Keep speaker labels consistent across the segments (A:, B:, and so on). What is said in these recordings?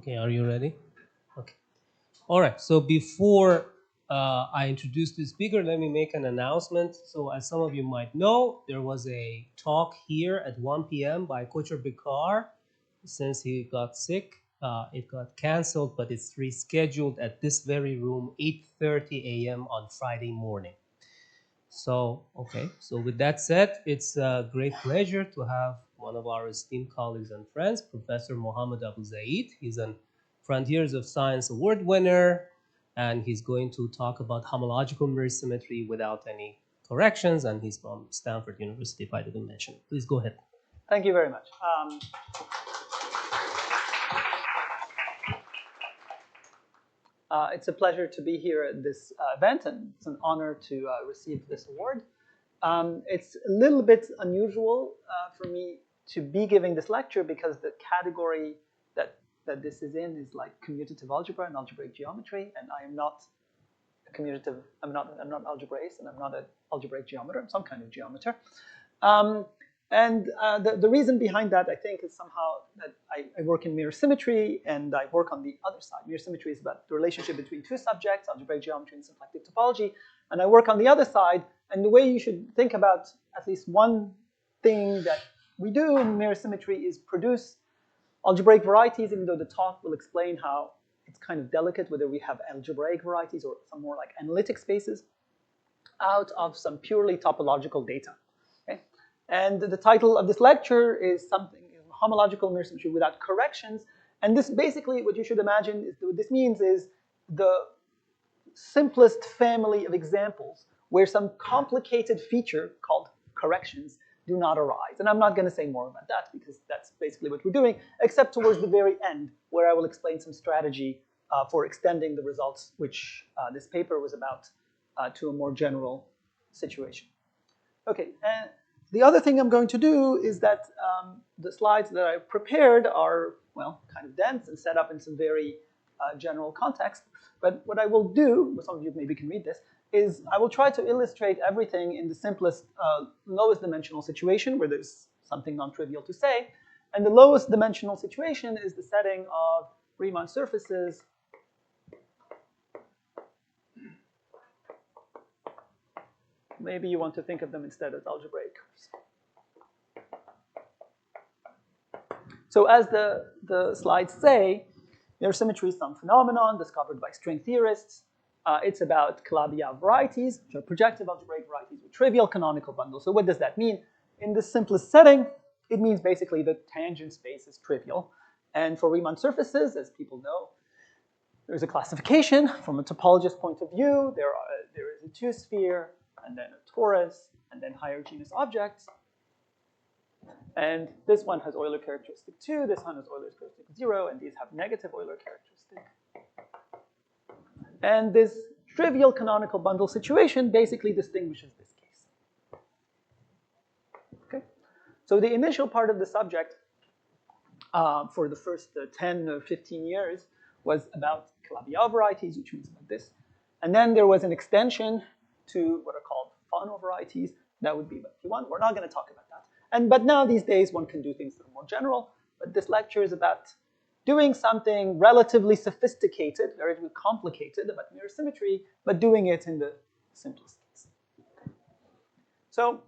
A: Okay, are you ready? Okay. All right. So before I introduce the speaker, let me make an announcement. So as some of you might know, there was a talk here at 1 p.m. by Kocher Bikar. Since he got sick, it got canceled, but it's rescheduled at this very room, 8:30 a.m. on Friday morning. So, okay. So with that said, it's a great pleasure to have one of our esteemed colleagues and friends, Professor Mohammed Abouzaid. He's an Frontiers of Science Award winner, and he's going to talk about homological mirror symmetry without any corrections, and he's from Stanford University, if I didn't mention. Please go ahead.
B: Thank you very much. It's a pleasure to be here at this event, and it's an honor to receive this award. It's a little bit unusual for me to be giving this lecture because the category that this is in is like commutative algebra and algebraic geometry, and I am not a commutative. I'm not algebraist, and I'm not an algebraic geometer. I'm some kind of geometer. The reason behind that, I think, is somehow that I work in mirror symmetry, and I work on the other side. Mirror symmetry is about the relationship between two subjects, algebraic geometry and symplectic topology, and I work on the other side. And the way you should think about at least one thing that we do in mirror symmetry is produce algebraic varieties, even though the talk will explain how it's kind of delicate whether we have algebraic varieties or some more like analytic spaces, out of some purely topological data. Okay? And the title of this lecture is something, homological mirror symmetry without corrections. And this basically, what you should imagine is what this means is the simplest family of examples where some complicated feature called corrections do not arise. And I'm not going to say more about that because that's basically what we're doing, except towards the very end, where I will explain some strategy for extending the results, which this paper was about, to a more general situation. Okay, and the other thing I'm going to do is that the slides that I prepared are, well, kind of dense and set up in some very general context. But what I will do, some of you maybe can read this, is I will try to illustrate everything in the simplest, lowest dimensional situation where there's something non-trivial to say. And the lowest dimensional situation is the setting of Riemann surfaces maybe you want to think of them instead as algebraic curves. So as the slides say, mirror symmetry is some phenomenon discovered by string theorists. It's about Calabi-Yau varieties, which are projective algebraic varieties with trivial canonical bundles. So what does that mean? In the simplest setting, it means basically the tangent space is trivial. And for Riemann surfaces, as people know, there's a classification. From a topologist point of view, there is a two-sphere, and then a torus, and then higher genus objects. And this one has Euler characteristic 2, this one has Euler characteristic 0, and these have negative Euler characteristic. And this trivial canonical bundle situation basically distinguishes this case. Okay? So the initial part of the subject for the first 10 or 15 years was about Calabi-Yau varieties, which means about this. And then there was an extension to what are called Fano varieties. That would be about P1. We're not going to talk about that. But now these days one can do things that are more general. But this lecture is about doing something relatively sophisticated, very complicated about mirror symmetry, but doing it in the simplest case. So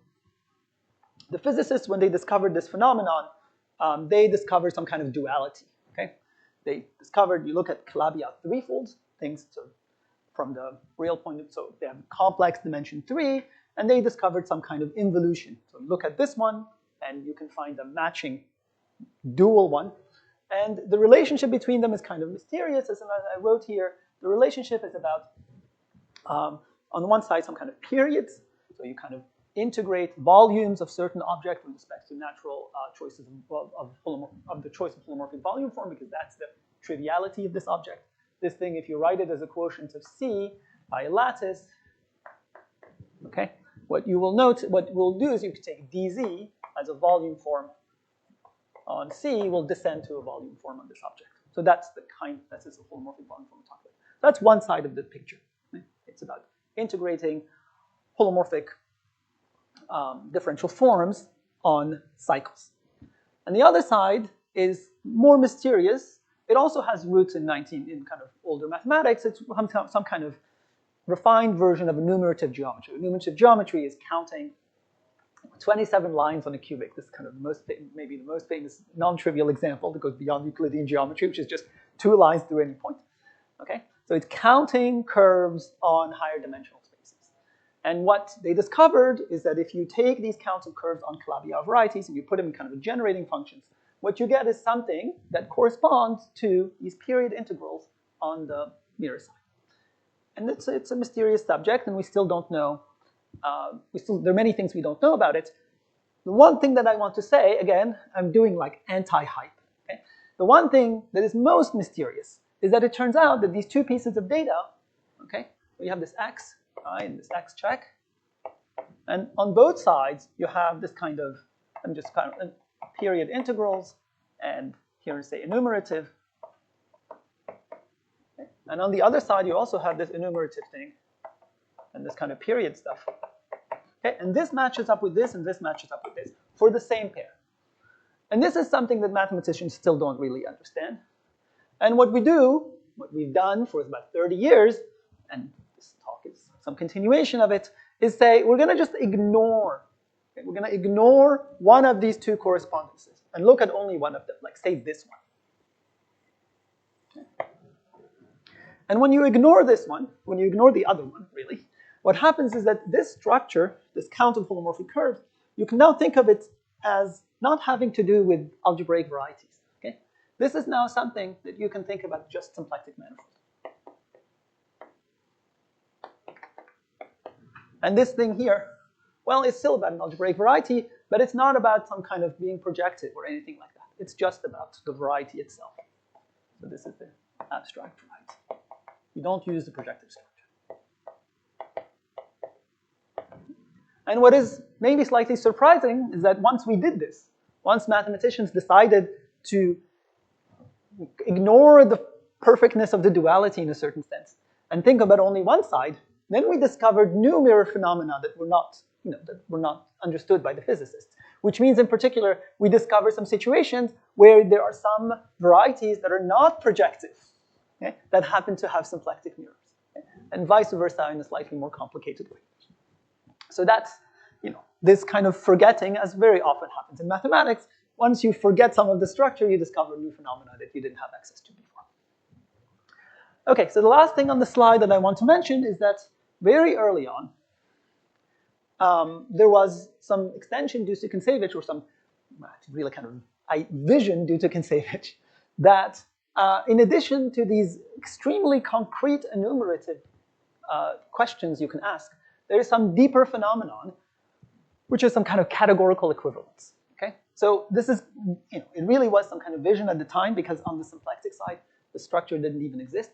B: the physicists, when they discovered this phenomenon, they discovered some kind of duality. Okay? They discovered, you look at Calabi-Yau threefolds, things from the real point of view, so they have complex dimension 3, and they discovered some kind of involution. So you look at this one, and you can find a matching dual one. And the relationship between them is kind of mysterious. As I wrote here, the relationship is about, on one side, some kind of periods. So you kind of integrate volumes of certain objects with respect to natural choices of the choice of holomorphic volume form, because that's the triviality of this object. This thing, if you write it as a quotient of C by a lattice, okay, what we'll do is you can take dz as a volume form on C will descend to a volume form on this object. So that's the that's a holomorphic volume form we're talking about. That's one side of the picture. It's about integrating holomorphic differential forms on cycles. And the other side is more mysterious. it also has roots in kind of older mathematics. It's some kind of refined version of enumerative geometry. Enumerative geometry is counting 27 lines on a cubic. This is kind of maybe the most famous non-trivial example that goes beyond Euclidean geometry, which is just 2 lines through any point. Okay, so it's counting curves on higher dimensional spaces. And what they discovered is that if you take these counts of curves on Calabi-Yau varieties and you put them in kind of generating functions, what you get is something that corresponds to these period integrals on the mirror side. And it's a mysterious subject, and we still don't know. There are many things we don't know about it. The one thing that I want to say, again, I'm doing like anti-hype. Okay? The one thing that is most mysterious is that it turns out that these 2 pieces of data, okay, we have this x, and this x check, and on both sides you have this kind of, period integrals, and here say enumerative. Okay? And on the other side you also have this enumerative thing, and this kind of period stuff. Okay? And this matches up with this, and this matches up with this, for the same pair. And this is something that mathematicians still don't really understand. And what we've done for about 30 years, and this talk is some continuation of it, is say we're going to just ignore. Okay? We're going to ignore one of these 2 correspondences and look at only one of them, like say this one. Okay? And when you ignore this one, when you ignore the other one, really, what happens is that this structure, this count of holomorphic curves, you can now think of it as not having to do with algebraic varieties. Okay? This is now something that you can think about just symplectic manifold. And this thing here, well, it's still about an algebraic variety, but it's not about some kind of being projective or anything like that. It's just about the variety itself. So this is the abstract variety. You don't use the projective structure. And what is maybe slightly surprising is that once we did this, once mathematicians decided to ignore the perfectness of the duality in a certain sense and think about only one side, then we discovered new mirror phenomena that were not understood by the physicists. Which means, in particular, we discover some situations where there are some varieties that are not projective, okay, that happen to have symplectic mirrors, okay, and vice versa in a slightly more complicated way. So that's, this kind of forgetting, as very often happens in mathematics. Once you forget some of the structure, you discover new phenomena that you didn't have access to before. Okay, so the last thing on the slide that I want to mention is that very early on, there was some extension due to Kontsevich, or some really kind of vision due to Kontsevich, that in addition to these extremely concrete enumerative questions you can ask, there is some deeper phenomenon, which is some kind of categorical equivalence. Okay, so this is, it really was some kind of vision at the time, because on the symplectic side, the structure didn't even exist.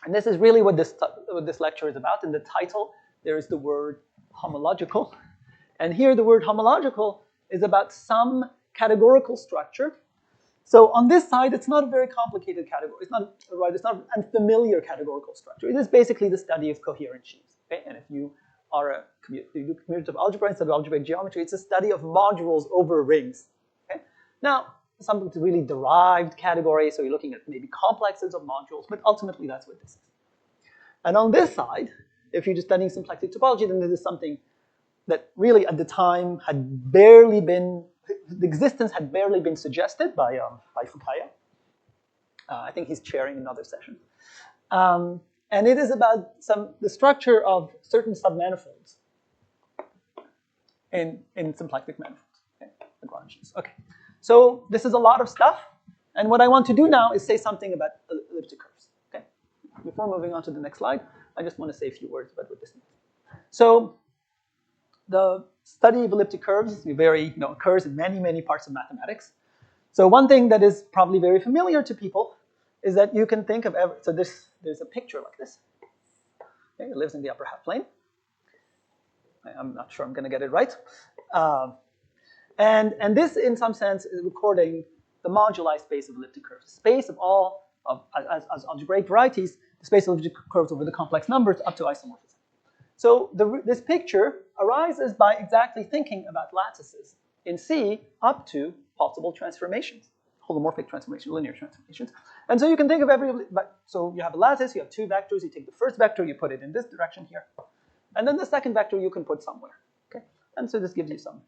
B: And this is really what this lecture is about. In the title, there is the word homological. And here the word homological is about some categorical structure. So on this side, it's not a very complicated category. It's not an unfamiliar categorical structure. It is basically the study of coherent sheaves. Okay? And if you do commutative algebra instead of algebraic geometry, it's a study of modules over rings. Okay? Now, something to really derived category, so you're looking at maybe complexes of modules, but ultimately that's what this is. And on this side, if you're just studying symplectic topology, then this is something that really at the time had barely been, the existence had barely been suggested by Fukaya. I think he's chairing another session. And it is about the structure of certain submanifolds in symplectic manifolds, okay? Lagrangians. Okay. So this is a lot of stuff, and what I want to do now is say something about elliptic curves. Okay. Before moving on to the next slide, I just want to say a few words about what this means. So the study of elliptic curves occurs in many, many parts of mathematics. So one thing that is probably very familiar to people is that you can think of there's a picture like this. Okay, it lives in the upper half plane. I'm not sure I'm going to get it right. And this, in some sense, is recording the moduli space of elliptic curves, the space of all as algebraic varieties, the space of elliptic curves over the complex numbers up to isomorphism. So this picture arises by exactly thinking about lattices in C up to possible transformations, holomorphic transformation, linear transformations. And so you can think of so you have a lattice, you have two vectors, you take the first vector, you put it in this direction here. And then the second vector you can put somewhere, okay? And so this gives you some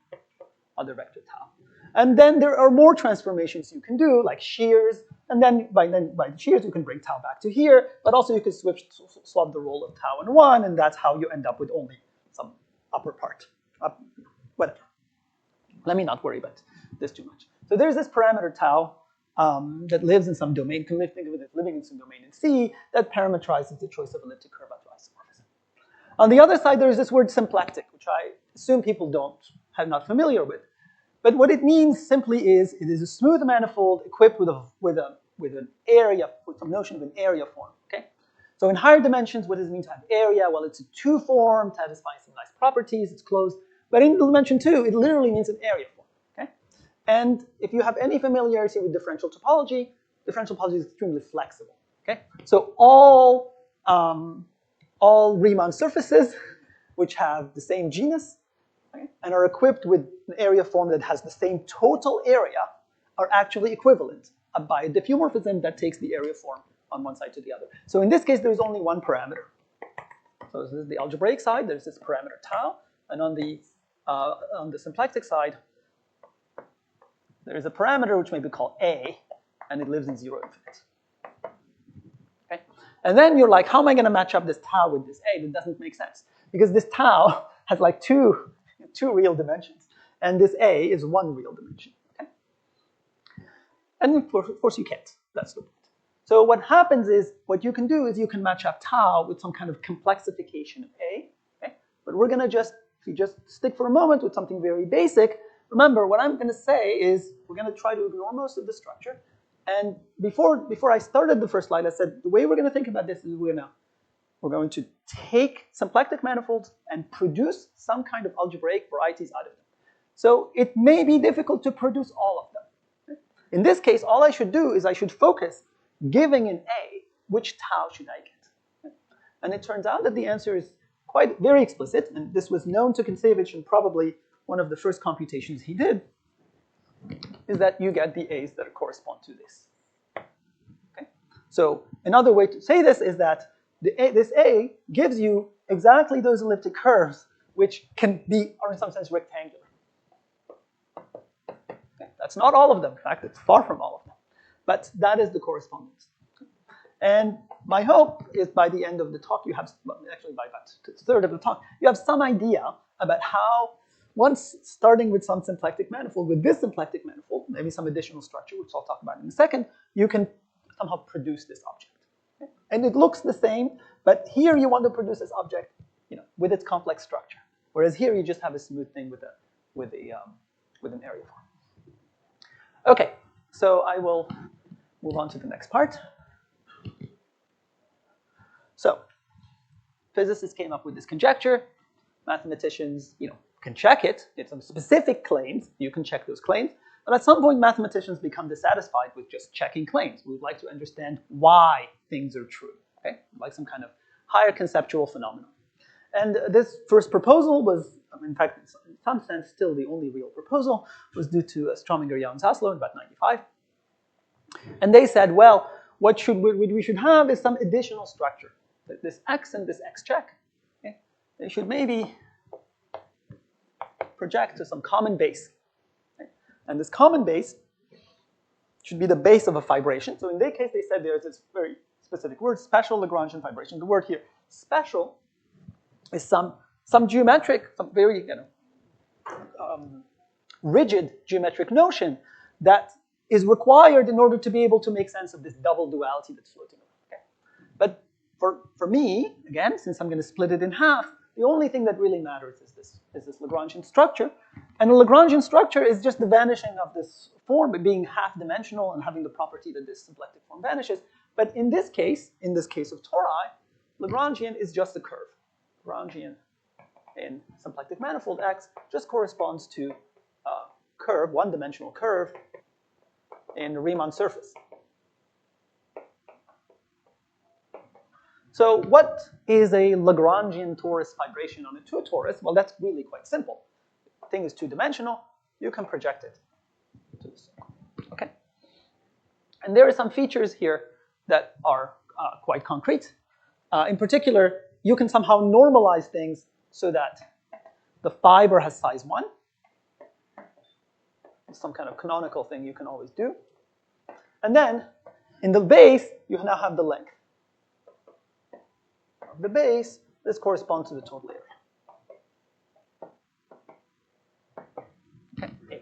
B: other vector tau. And then there are more transformations you can do, like shears, and then by the shears you can bring tau back to here, but also you can swap the role of tau and 1, and that's how you end up with only some upper part, whatever. Let me not worry about this too much. So there's this parameter tau that lives in some domain, can think of it as living in some domain in C, that parameterizes the choice of elliptic curve after isomorphism. On the other side, there's this word symplectic, which I assume people are not familiar with. But what it means simply is it is a smooth manifold equipped with an area, with some notion of an area form. Okay. So in higher dimensions, what does it mean to have area? Well, it's a 2 form, satisfying some nice properties. It's closed. But in dimension 2, it literally means an area form. Okay. And if you have any familiarity with differential topology is extremely flexible. Okay. So all Riemann surfaces, which have the same genus, okay, and are equipped with an area form that has the same total area, are actually equivalent by a diffeomorphism that takes the area form on one side to the other. So in this case, there's only one parameter. So this is the algebraic side. There's this parameter tau, and on the symplectic side, there is a parameter which may be called A, and it lives in 0 infinite. Okay, and then you're like, how am I going to match up this tau with this A? That doesn't make sense because this tau has like two real dimensions, and this A is one real dimension. Okay? And of course you can't. That's the point. So what happens is, what you can do is you can match up tau with some kind of complexification of A. Okay? But we're going to if you just stick for a moment with something very basic, remember what I'm going to say is we're going to try to ignore most of the structure. And before I started the first slide, I said the way we're going to think about this is we're going to take symplectic manifolds and produce some kind of algebraic varieties out of them. So it may be difficult to produce all of them. In this case, all I should do is I should focus, giving an A, which tau should I get? And it turns out that the answer is very explicit, and this was known to Kontsevich in probably one of the first computations he did, is that you get the A's that correspond to this. Okay? So another way to say this is that this A gives you exactly those elliptic curves which are in some sense rectangular. Okay? That's not all of them. In fact, it's far from all of them. But that is the correspondence. And my hope is by the end of the talk, you have, actually by about a third of the talk, you have some idea about how, once starting with some symplectic manifold, with this symplectic manifold, maybe some additional structure, which I'll talk about in a second, you can somehow produce this object. Okay? And it looks the same, but here you want to produce this object, with its complex structure. Whereas here you just have a smooth thing with an area form. Okay, so I will move on to the next part. So, physicists came up with this conjecture. Mathematicians, can check it. It's some specific claims. You can check those claims. But at some point, mathematicians become dissatisfied with just checking claims. We would like to understand why things are true. Okay, like some kind of higher conceptual phenomenon. And this first proposal was, in fact, in some sense, still the only real proposal, was due to Strominger, Yau, and Zaslow in about 95. And they said, well, what we should have is some additional structure. This X and this X check, okay, they should maybe project to some common base. Okay? And this common base should be the base of a fibration. So in their case, they said there's this very specific word, special Lagrangian fibration. The word here, special, is some geometric, some very rigid geometric notion that is required in order to be able to make sense of this double duality that's floating around. Okay? But for me, again, since I'm going to split it in half, the only thing that really matters is this Lagrangian structure. And a Lagrangian structure is just the vanishing of this form, being half-dimensional and having the property that this symplectic form vanishes. But in this case of tori, Lagrangian is just a curve. Lagrangian in symplectic manifold X just corresponds to a curve, one-dimensional curve, in a Riemann surface. So what is a Lagrangian torus fibration on a 2 torus? Well, that's really quite simple. The thing is two-dimensional. You can project it to the circle. Okay. And there are some features here that are quite concrete. In particular, you can somehow normalize things so that the fiber has size 1. It's some kind of canonical thing you can always do. And then, in the base, you now have the length of the base. This corresponds to the total area. Okay.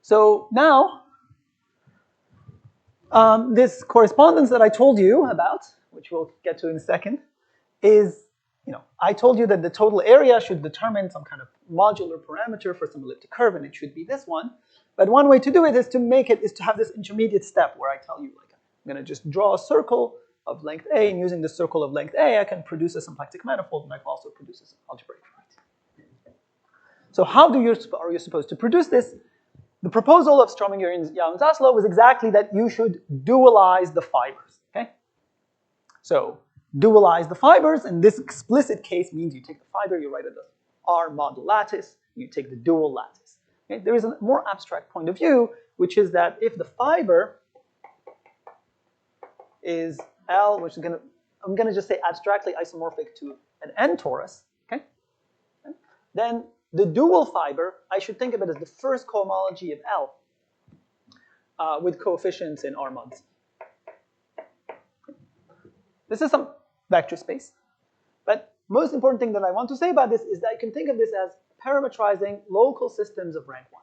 B: So now, this correspondence that I told you about, which we'll get to in a second, is, I told you that the total area should determine some kind of modular parameter for some elliptic curve, and it should be this one. But one way to do it is to have this intermediate step where I tell you, like, I'm going to just draw a circle of length A, and using the circle of length A, I can produce a symplectic manifold, and I can also produce an algebraic variety. So how are you supposed to produce this? The proposal of Strominger and Zaslow was exactly that you should dualize the fibers. Okay? So dualize the fibers, and this explicit case means you take the fiber, you write it as R mod lattice, you take the dual lattice. Okay? There is a more abstract point of view, which is that if the fiber is L, which is I'm going to just say abstractly isomorphic to an N torus, okay? Then the dual fiber, I should think of it as the first cohomology of L with coefficients in R mod Z. This is some vector space. But most important thing that I want to say about this is that I can think of this as parametrizing local systems of rank 1.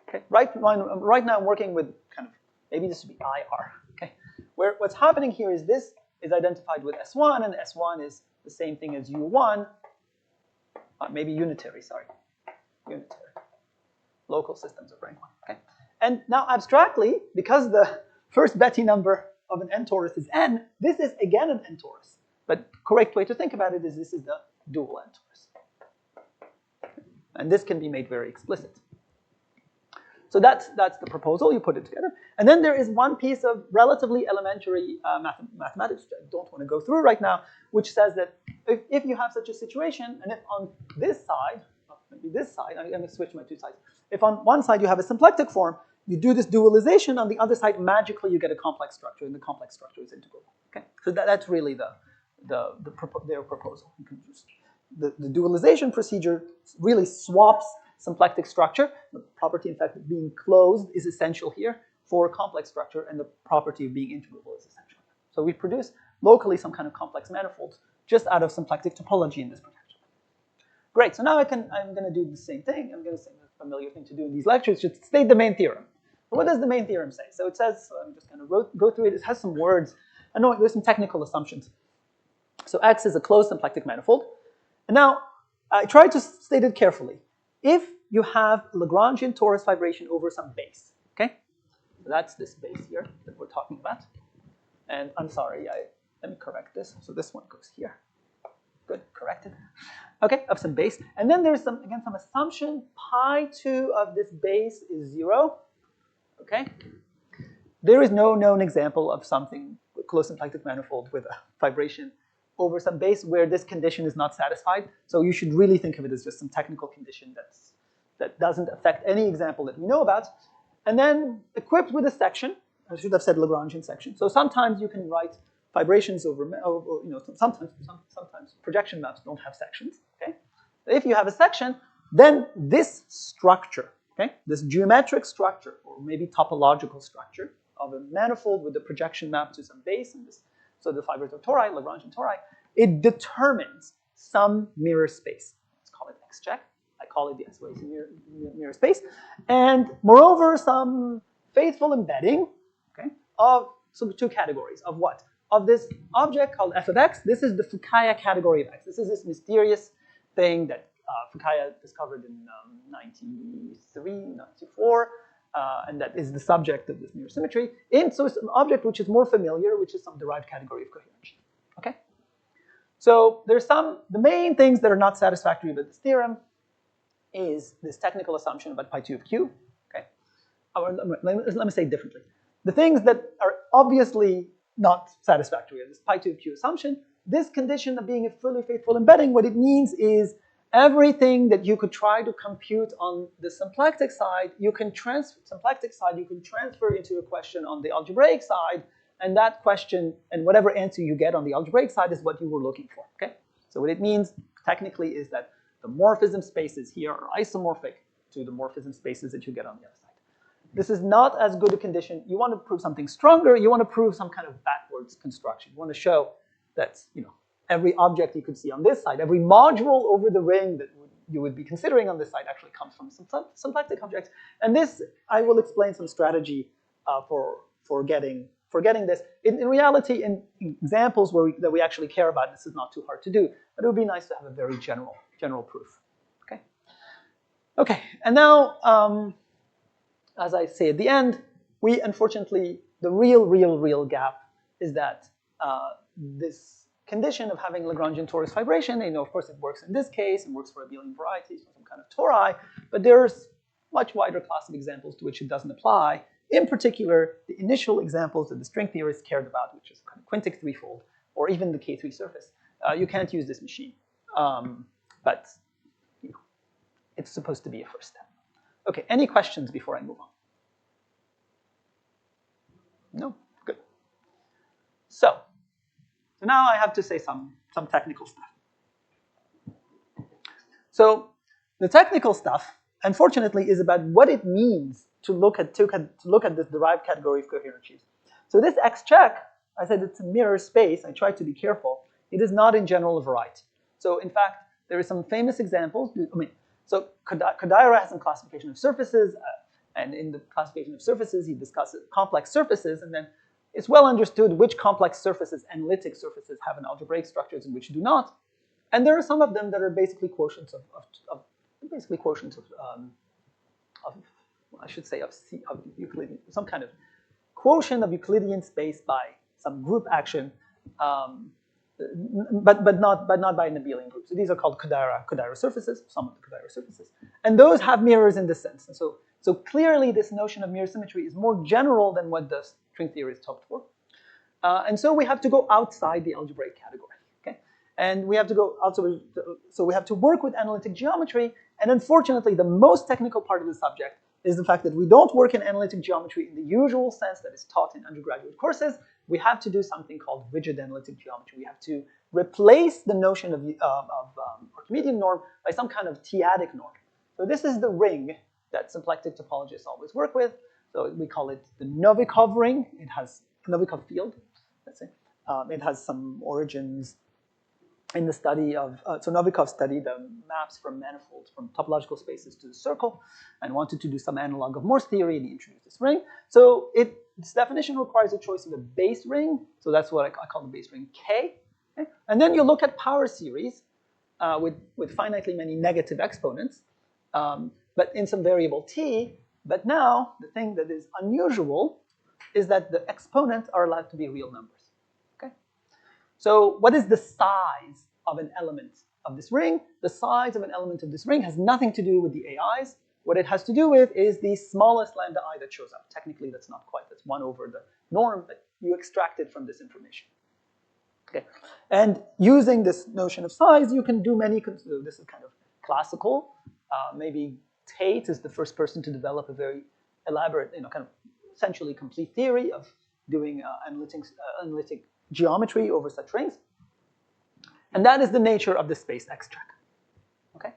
B: Okay. Right now I'm working with kind of, maybe this would be IR. Okay. Where what's happening here is this is identified with S1, and S1 is the same thing as U1, maybe unitary, sorry. Unitary. Local systems of rank 1. Okay. And now abstractly, because the first Betti number of an N torus is N, this is again an N torus. But correct way to think about it is this is the dual N torus. And this can be made very explicit. So that's the proposal, you put it together. And then there is one piece of relatively elementary mathematics, which I don't want to go through right now, which says that if you have such a situation, and if on this side, maybe this side, I'm going to switch my two sides. If on one side you have a symplectic form, you do this dualization, on the other side, magically you get a complex structure, and the complex structure is integrable. Okay? So that's really their proposal. You can just, the dualization procedure really swaps symplectic structure. The property, in fact, of being closed is essential here for a complex structure, and the property of being integrable is essential. So we produce locally some kind of complex manifolds just out of symplectic topology in this projection. Great, so now I'm going to do the same thing. I'm going to say the familiar thing to do in these lectures, just state the main theorem. But what does the main theorem say? So it says, I'm just going to go through it. It has some words. I know there's some technical assumptions. So X is a closed symplectic manifold. And now, I tried to state it carefully. If you have Lagrangian torus fibration over some base, okay? So that's this base here that we're talking about. And I'm sorry, let me correct this. So this one goes here. Good, corrected. Okay, of some base. And then there's some assumption, pi2 of this base is 0, okay? There is no known example of something, a closed symplectic manifold with a fibration over some base where this condition is not satisfied. So you should really think of it as just some technical condition that doesn't affect any example that we know about. And then equipped with a section, I should have said Lagrangian section. So sometimes you can write fibrations over sometimes projection maps don't have sections, okay? If you have a section, then this structure, okay, this geometric structure, or maybe topological structure of a manifold with the projection map to some base, and this, so the fibers are tori, Lagrangian tori, it determines some mirror space. Let's call it X check. I call it the S-Ways mirror space. And moreover, some faithful embedding, okay, of two categories. Of what? Of this object called f of x. This is the Fukaya category of x. This is this mysterious thing that Fukaya discovered in 93, 94, and that is the subject of this mirror symmetry. So it's an object which is more familiar, which is some derived category of coherence. Okay? So there's the main things that are not satisfactory about this theorem is this technical assumption about pi2 of q. Okay? Let me say it differently. The things that are obviously not satisfactory are this pi2 of q assumption. This condition of being a fully faithful embedding, what it means is everything that you could try to compute on the symplectic side, you can transfer into a question on the algebraic side, and that question and whatever answer you get on the algebraic side is what you were looking for. Okay? So what it means technically is that the morphism spaces here are isomorphic to the morphism spaces that you get on the other side. This is not as good a condition. You want to prove something stronger. You want to prove some kind of backwards construction. You want to show that, you know, every object you could see on this side, every module over the ring that you would be considering on this side actually comes from symplectic objects. And this, I will explain some strategy for getting this. In reality, in examples that we actually care about, this is not too hard to do. But it would be nice to have a very general proof. Okay. Okay. And now, as I say at the end, we unfortunately, the real gap is that this condition of having Lagrangian torus fibration, you know, of course it works in this case, it works for abelian varieties, some kind of tori, but there's much wider class of examples to which it doesn't apply. In particular, the initial examples that the string theorists cared about, which is kind of quintic threefold, or even the K3 surface. You can't use this machine, but you know, it's supposed to be a first step. Okay, any questions before I move on? No? Good. So now I have to say some technical stuff. So the technical stuff, unfortunately, is about what it means to look at this derived category of coherent sheaves. So this X check, I said it's a mirror space. I tried to be careful. It is not in general a variety. So in fact, there are some famous examples. So Kodaira has some classification of surfaces, and in the classification of surfaces, he discusses complex surfaces, and then it's well understood which complex surfaces, analytic surfaces, have an algebraic structures and which do not. And there are some of them that are basically quotients of I should say of Euclidean, some kind of quotient of Euclidean space by some group action, but not by an abelian group. So these are called Kodaira surfaces, some of the Kodaira surfaces, and those have mirrors in this sense. And so clearly, this notion of mirror symmetry is more general than what the string theorists hoped for. And so we have to go outside the algebraic category. Okay, and we have to go also. So we have to work with analytic geometry. And unfortunately, the most technical part of the subject is the fact that we don't work in analytic geometry in the usual sense that is taught in undergraduate courses. We have to do something called rigid analytic geometry. We have to replace the notion of Archimedean norm by some kind of t-adic norm. So this is the ring that symplectic topologists always work with. So we call it the Novikov ring. It has Novikov field, let's say. It has some origins in the study of, so Novikov studied the maps from manifolds, from topological spaces to the circle, and wanted to do some analog of Morse theory, and he introduced this ring. So its definition requires a choice of a base ring, so that's what I call the base ring K. Okay? And then you look at power series with finitely many negative exponents, but in some variable t. But now, the thing that is unusual is that the exponents are allowed to be real numbers. So what is the size of an element of this ring? The size of an element of this ring has nothing to do with the AIs. What it has to do with is the smallest lambda I that shows up. Technically, that's not quite, that's 1 over the norm, but you extract it from this information. Okay, and using this notion of size, you can do many, this is kind of classical. Maybe Tate is the first person to develop a very elaborate, kind of essentially complete theory of doing analytic geometry over such rings. And that is the nature of the space X check. Okay?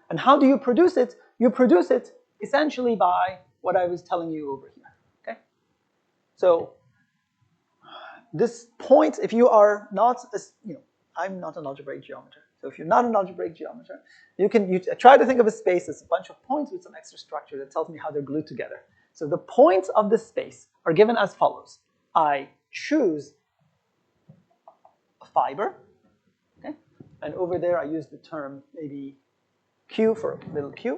B: And how do you produce it? You produce it essentially by what I was telling you over here. Okay? So this point, if you are not, I'm not an algebraic geometer. So if you're not an algebraic geometer, you try to think of a space as a bunch of points with some extra structure that tells me how they're glued together. So the points of the space are given as follows. I choose fiber, okay? And over there I use the term maybe Q for little q.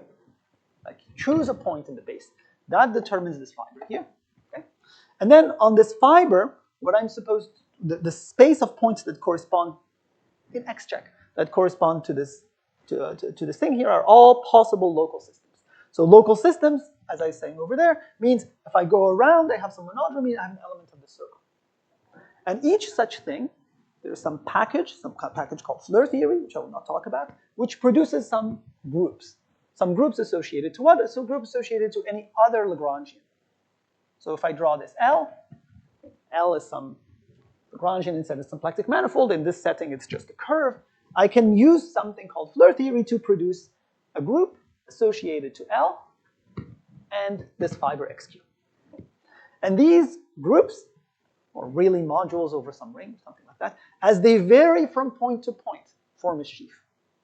B: I choose a point in the base. That determines this fiber here, okay? And then on this fiber, what I'm supposed to, the space of points that correspond in X check, that correspond to this thing here are all possible local systems. So local systems, as I was saying over there, means if I go around, I have some monodromy, I have an element of the circle. And each such thing, there's some package called Floer theory, which I will not talk about, which produces some groups associated to what? So groups associated to any other Lagrangian. So if I draw this L is some Lagrangian instead of symplectic manifold. In this setting, it's just a curve. I can use something called Floer theory to produce a group associated to L and this fiber XQ. And these groups, or really modules over some ring, something like that, as they vary from point to point, form a sheaf.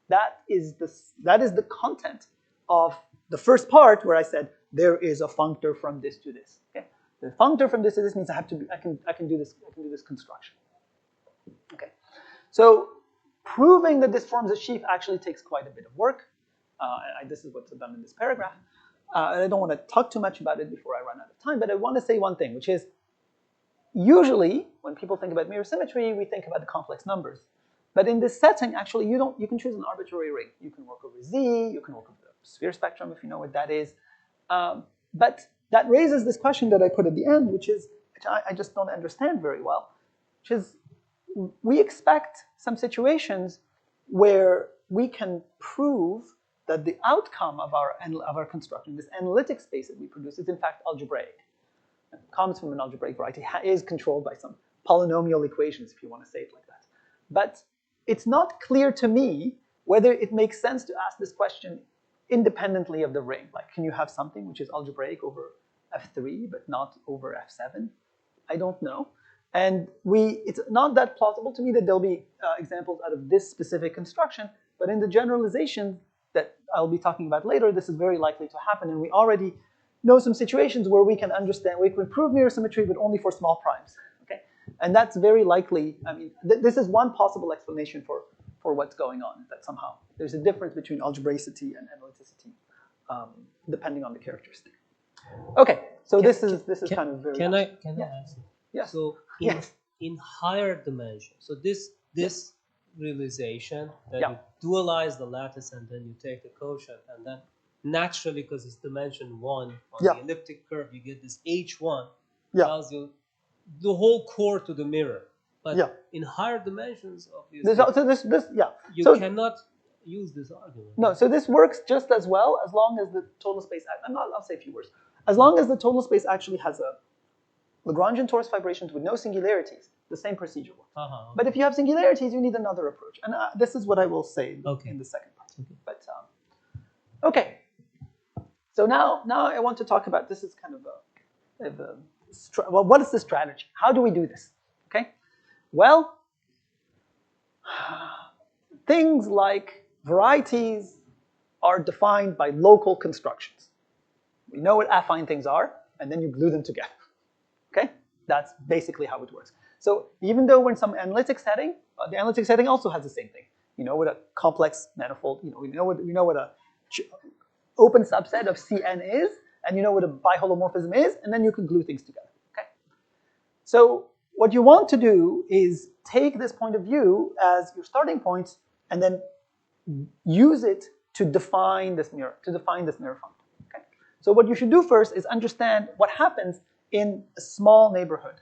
B: That is the content of the first part where I said there is a functor from this to this. Okay? The functor from this to this means I can do this construction. Okay. So proving that this forms a sheaf actually takes quite a bit of work. This is what's done in this paragraph. I don't want to talk too much about it before I run out of time, but I want to say one thing, which is usually when people think about mirror symmetry, we think about the complex numbers. But in this setting, actually, you can choose an arbitrary ring. You can work over Z, you can work over the sphere spectrum if you know what that is. But that raises this question that I put at the end, which I just don't understand very well, which is we expect some situations where we can prove that the outcome of our construction, this analytic space that we produce, is in fact algebraic. It comes from an algebraic variety, is controlled by some polynomial equations, if you want to say it like that. But it's not clear to me whether it makes sense to ask this question independently of the ring. Like, can you have something which is algebraic over F3 but not over F7? I don't know. And it's not that plausible to me that there'll be examples out of this specific construction, but in the generalization that I'll be talking about later, this is very likely to happen. And we already know some situations where we can prove mirror symmetry, but only for small primes. Okay? And that's very likely, I mean, this is one possible explanation for what's going on, that somehow there's a difference between algebraicity and analyticity, depending on the characteristic. Okay, so this is kind of very...
A: Can I ask?
B: Yes.
A: So in higher dimension, so this realization that you dualize the lattice and then you take the quotient, and then naturally, because it's dimension 1 on the elliptic curve, you get this H1 tells you the whole core to the mirror. But in higher dimensions, obviously, you cannot use this argument.
B: No, so this works just as well as long as the total space, I'll say a few words. As long as the total space actually has a Lagrangian torus fibrations with no singularities, the same procedure works. But if you have singularities, you need another approach. And this is what I will say in the second part. Okay. But, okay. So now I want to talk about, this is kind of well, what is the strategy? How do we do this? Okay. Well, things like varieties are defined by local constructions. We know what affine things are, and then you glue them together. Okay? That's basically how it works. So even though we're in some analytic setting, the analytic setting also has the same thing. You know what a complex manifold, we know what a open subset of Cn is, and you know what a biholomorphism is, and then you can glue things together. Okay? So what you want to do is take this point of view as your starting point, and then use it to define this mirror function. Okay? So what you should do first is understand what happens in a small neighborhood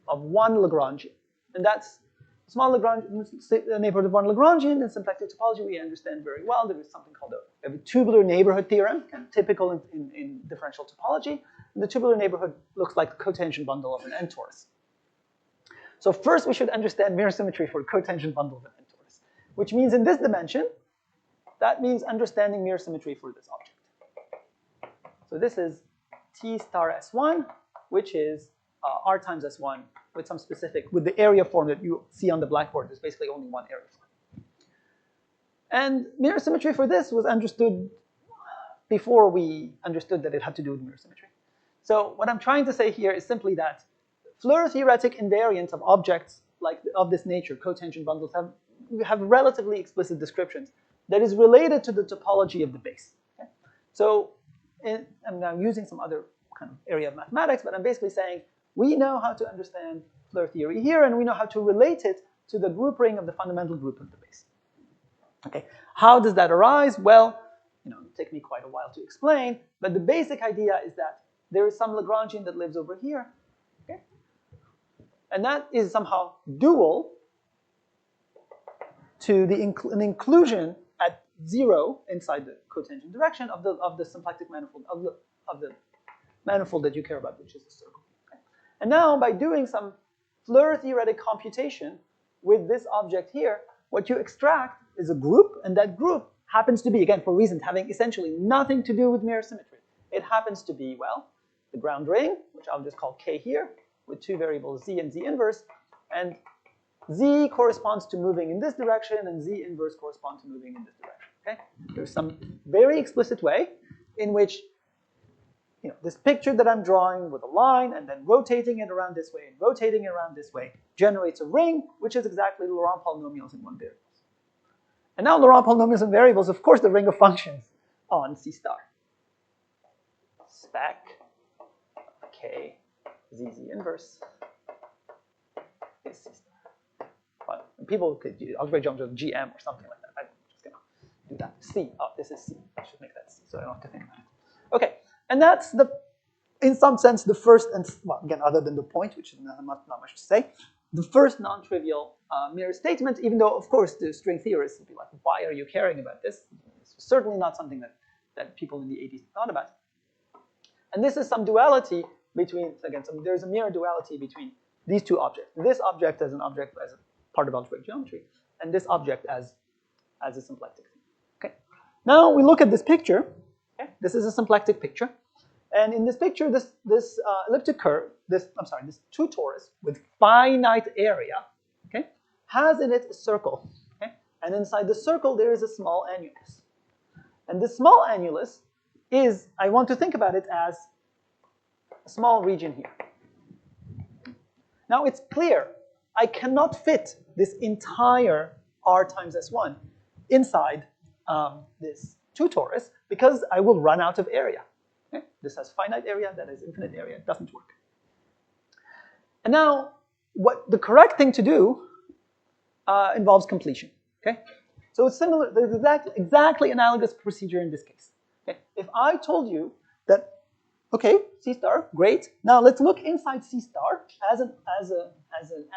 B: of one Lagrangian. And that's a small neighborhood of one Lagrangian. In symplectic topology, we understand very well. There is something called a tubular neighborhood theorem, typical in differential topology. And the tubular neighborhood looks like the cotangent bundle of an n-torus. So first, we should understand mirror symmetry for a cotangent bundle of an n-torus, which means in this dimension, that means understanding mirror symmetry for this object. So this is T star S1, which is R times S1 with the area form that you see on the blackboard. There's basically only one area form. And mirror symmetry for this was understood before we understood that it had to do with mirror symmetry. So what I'm trying to say here is simply that Floer theoretic invariants of objects of this nature, cotangent bundles, have relatively explicit descriptions that is related to the topology of the base. Okay? So I'm now using some other kind of area of mathematics, but I'm basically saying we know how to understand Floer theory here, and we know how to relate it to the group ring of the fundamental group of the base. Okay, how does that arise? Well, it'll take me quite a while to explain, but the basic idea is that there is some Lagrangian that lives over here, okay? And that is somehow dual to an inclusion at 0 inside the cotangent direction of the symplectic manifold of the manifold that you care about, which is a circle. Okay? And now, by doing some Floer theoretic computation with this object here, what you extract is a group, and that group happens to be, again, for reasons having essentially nothing to do with mirror symmetry. It happens to be, well, the ground ring, which I'll just call K here, with two variables Z and Z inverse, and Z corresponds to moving in this direction, and Z inverse corresponds to moving in this direction. Okay? There's some very explicit way in which this picture that I'm drawing with a line and then rotating it around this way and rotating it around this way generates a ring, which is exactly Laurent polynomials in one variable. And now Laurent polynomials in variables, of course, the ring of functions on C star. Spec K Z Z inverse is C star. Well, people could use algebraic geometry GM or something like that. I'm just going to do that. C. Oh, this is C. I should make that C, so I don't have to think about it. Okay. And that's, in some sense, the first, and well, again, other than the point, which is not much to say, the first non-trivial mirror statement, even though, of course, the string theorists would be like, why are you caring about this? It's certainly not something that people in the 80s thought about. And this is some duality between, again, there's a mirror duality between these two objects. This object as an object as a part of algebraic geometry, and this object as a symplectic thing. Okay. Now we look at this picture. Okay. This is a symplectic picture, and in this picture, this elliptic curve, this two torus with finite area, okay, has in it a circle, okay, and inside the circle there is a small annulus, and this small annulus is, I want to think about it as a small region here. Now it's clear I cannot fit this entire R times S1 inside this two torus, because I will run out of area. Okay? This has finite area, that has infinite area. It doesn't work. And now, what the correct thing to do involves completion. Okay? So it's similar. There's exactly analogous procedure in this case. Okay? If I told you that, okay, C star, great. Now let's look inside C star as an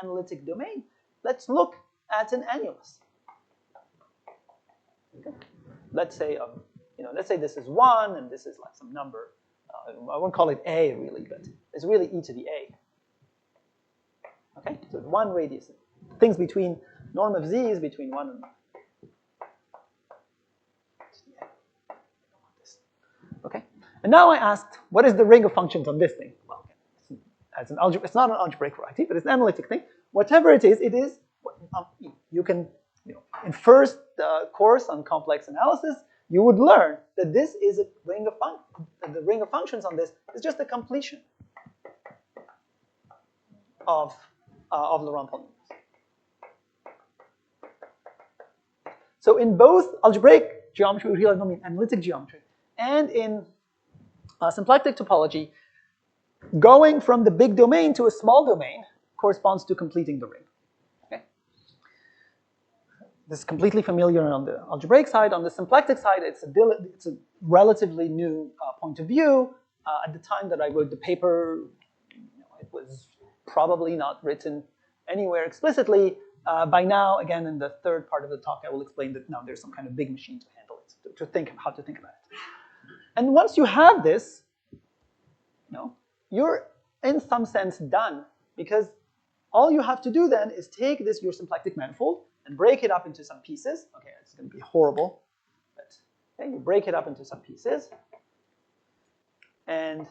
B: analytic domain. Let's look at an annulus. Okay? Let's say this is 1, and this is like some number. I won't call it A, really, but it's really e to the A. Okay? So 1 radius. Things between, norm of Z is between 1 and 1. Okay? And now I asked, what is the ring of functions on this thing? Well, as an algebra, it's not an algebraic variety, but it's an analytic thing. Whatever it is, you can, in first course on complex analysis, you would learn that this is a ring of the ring of functions on this is just a completion of Laurent polynomials. So in both algebraic geometry, real analytic geometry, and in symplectic topology, going from the big domain to a small domain corresponds to completing the ring. This is completely familiar on the algebraic side. On the symplectic side, it's a relatively new point of view. At the time that I wrote the paper, it was probably not written anywhere explicitly. By now, again, in the third part of the talk, I will explain that now there's some kind of big machine to handle it, to think of how to think about it. And once you have this, you're in some sense done, because all you have to do then is take your symplectic manifold and break it up into some pieces. Okay, it's going to be horrible, but okay, you break it up into some pieces, and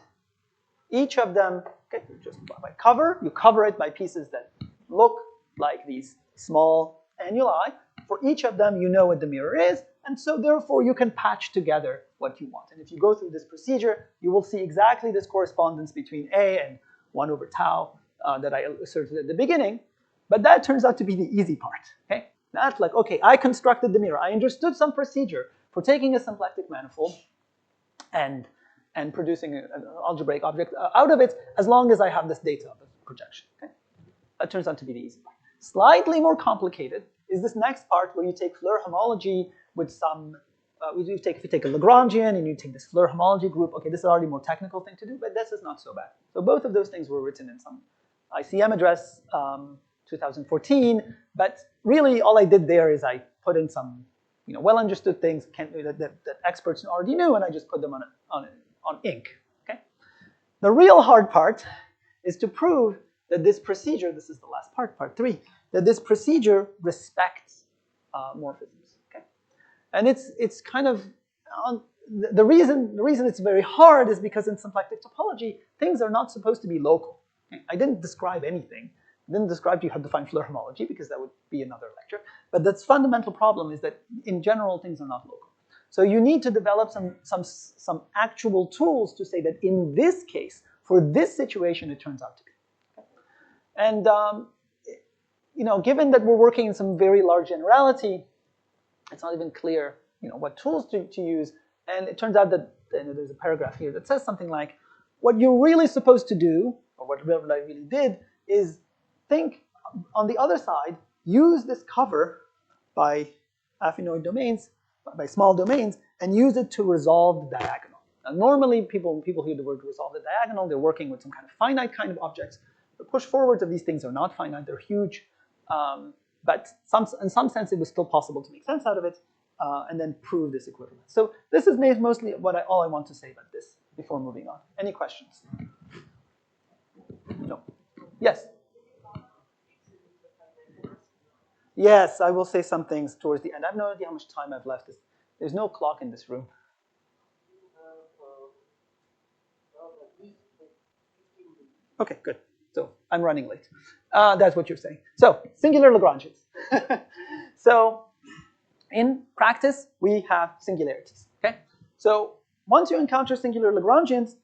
B: each of them, okay, just by you cover it by pieces that look like these small annuli. For each of them, you know what the mirror is, and so therefore you can patch together what you want. And if you go through this procedure, you will see exactly this correspondence between A and 1 over tau that I asserted at the beginning. But that turns out to be the easy part. Okay? That's like, okay, I constructed the mirror. I understood some procedure for taking a symplectic manifold and producing an algebraic object out of it, as long as I have this data of the projection. Okay? That turns out to be the easy part. Slightly more complicated is this next part, where you take Floer homology with some, if you take a Lagrangian and you take this Floer homology group. Okay, this is already a more technical thing to do, but this is not so bad. So both of those things were written in some ICM address 2014, but really all I did there is I put in some well understood things that experts already knew, and I just put them on ink. Okay. The real hard part is to prove that this procedure, this is the last part, part 3, that this procedure respects morphisms. Okay. And it's kind of the reason it's very hard is because in symplectic topology things are not supposed to be local. Okay? I didn't describe anything. I didn't describe to you how to define Floer homology because that would be another lecture. But the fundamental problem is that in general things are not local. So you need to develop some actual tools to say that in this case, for this situation, it turns out to be. Okay? And given that we're working in some very large generality, it's not even clear what tools to use. And it turns out that there's a paragraph here that says something like, what you're really supposed to do, or what I really did, is think on the other side, use this cover by affinoid domains, by small domains, and use it to resolve the diagonal. Now, normally, people hear the word resolve the diagonal, they're working with some kind of finite kind of objects. The push forwards of these things are not finite, they're huge. But in some sense, it was still possible to make sense out of it and then prove this equivalence. So this is mostly all I want to say about this before moving on. Any questions? No. Yes? Yes, I will say some things towards the end. I have no idea how much time I've left. There's no clock in this room. Okay, good. So I'm running late. That's what you're saying. So singular Lagrangians. So in practice, we have singularities. Okay. So once you encounter singular Lagrangians,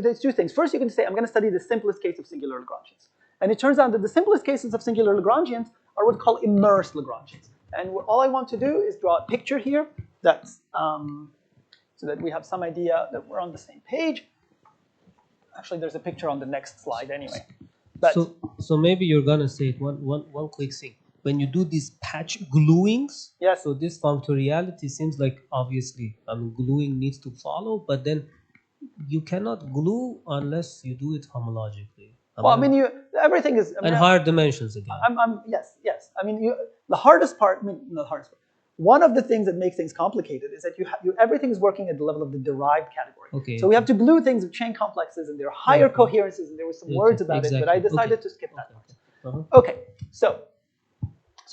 B: there's two things. First, you can say, I'm going to study the simplest case of singular Lagrangians. And it turns out that the simplest cases of singular Lagrangians are what's called immersed Lagrangians. And all I want to do is draw a picture here that's, so that we have some idea that we're on the same page. Actually, there's a picture on the next slide anyway. But
A: so maybe you're going to say one quick thing. When you do these patch gluings,
B: yes.
A: So this functoriality seems like obviously, gluing needs to follow, but then you cannot glue unless you do it homologically.
B: Everything is...
A: and higher dimensions again.
B: Yes. The hardest part, not the hardest part, one of the things that makes things complicated is that everything is working at the level of the derived category.
A: Okay.
B: So we have to glue things with chain complexes, and there are higher coherences, and there were some words about it, but I decided to skip that part. Okay, so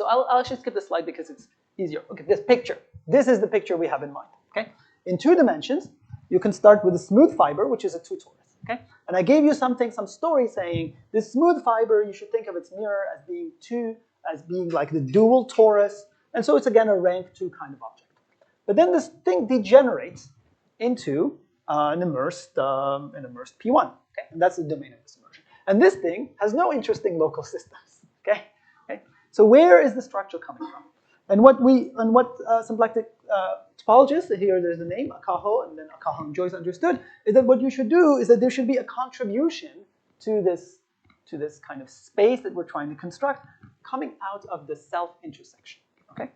B: I'll actually skip this slide because it's easier. Okay, this picture. This is the picture we have in mind. Okay, in 2 dimensions, you can start with a smooth fiber, which is a 2 torus. Okay, and I gave you some story saying this smooth fiber, you should think of its mirror as being like the dual torus, and so it's again a rank 2 kind of object. But then this thing degenerates into an immersed P1. Okay, and that's the domain of this immersion. And this thing has no interesting local systems. Okay. So where is the structure coming from? And what symplectic topologists, here there's the name, Akaho, and then Akaho and Joyce understood, is that what you should do is that there should be a contribution to this kind of space that we're trying to construct coming out of the self-intersection. Okay?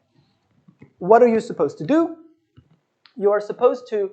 B: What are you supposed to do? You are supposed to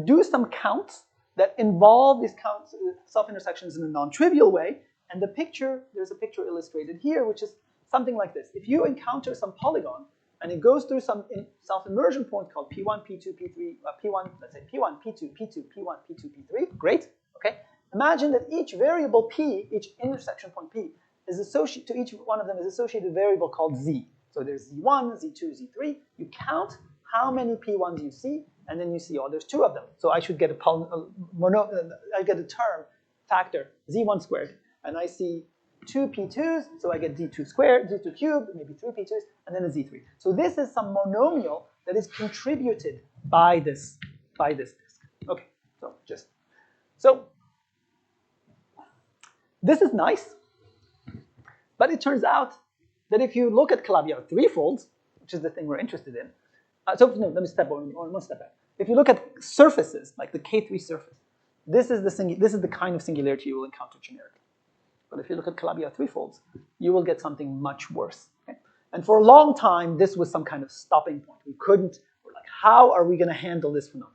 B: do some counts that involve these counts, self-intersections in a non-trivial way, and there's a picture illustrated here, which is something like this. If you encounter some polygon and it goes through some self-immersion point called P1, P2, P3, P1, let's say P1, P2, P2, P1, P2, P3, great, okay? Imagine that each variable P, each intersection point P, is associated to each one of them is associated variable called Z. So there's Z1, Z2, Z3. You count how many P1s you see, and then you see, oh, there's 2 of them. So I should get I get a term factor, Z1 squared, and I see 2 P2s, so I get Z2 squared, Z2 cubed, maybe 3 P2s, and then a Z3. So this is some monomial that is contributed by this disk. Okay, so this is nice, but it turns out that if you look at Calabi-Yau threefolds, which is the thing we're interested in, let me step one step back. If you look at surfaces, like the K3 surface, this is the kind of singularity you will encounter generically. But if you look at Calabi-Yau threefolds, you will get something much worse. Okay? And for a long time, this was some kind of stopping point. We're like, how are we going to handle this phenomenon?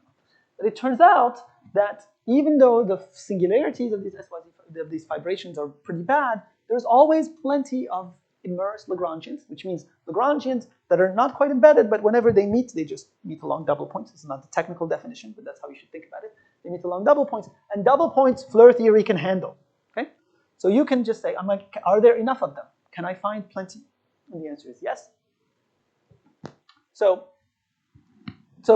B: But it turns out that even though the singularities of these SYZ these fibrations are pretty bad, there's always plenty of immersed Lagrangians, which means Lagrangians that are not quite embedded, but whenever they meet, they just meet along double points. This is not the technical definition, but that's how you should think about it. They meet along double points, and double points Floer theory can handle. Okay, so you can just say, I'm like, are there enough of them? Can I find plenty? And the answer is yes. So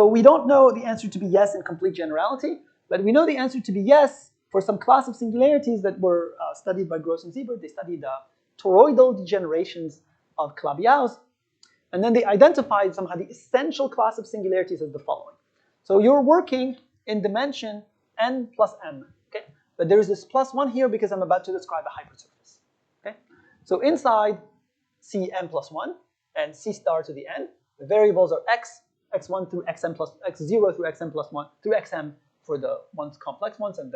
B: we don't know the answer to be yes in complete generality, but we know the answer to be yes for some class of singularities that were studied by Gross and Siebert. They studied toroidal degenerations of Calabi-Yau's, and then they identified somehow the essential class of singularities as the following. So you're working in dimension n plus m, okay? But there's this plus one here because I'm about to describe a hypersurface, okay? So inside C m plus one and C star to the n, the variables are x, x1 through xm plus x0 through xm plus 1 through xm for the ones complex ones, and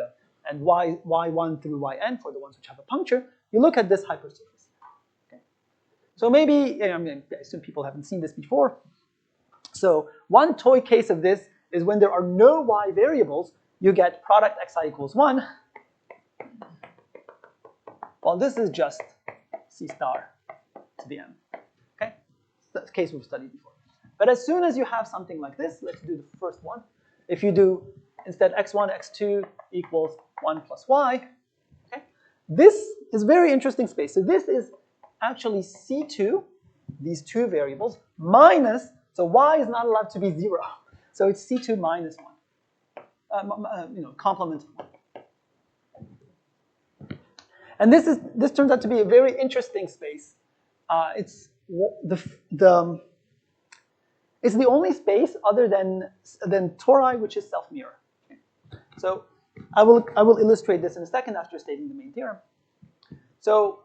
B: y1 through yn for the ones which have a puncture. You look at this hypersurface. Okay. So maybe, I assume people haven't seen this before. So one toy case of this is when there are no y variables, you get product xi equals 1. Well, this is just C star to the m. Okay, that's the case we've studied before. But as soon as you have something like this, let's do the first one. If you do instead x1, x2 equals 1 plus y, okay, this is very interesting space. So this is actually C2, these two variables, minus, so y is not allowed to be 0. So it's C2 minus 1, complement of 1. And this turns out to be a very interesting space. It's the only space other than tori which is self-mirror. Okay. So I will illustrate this in a second after stating the main theorem. So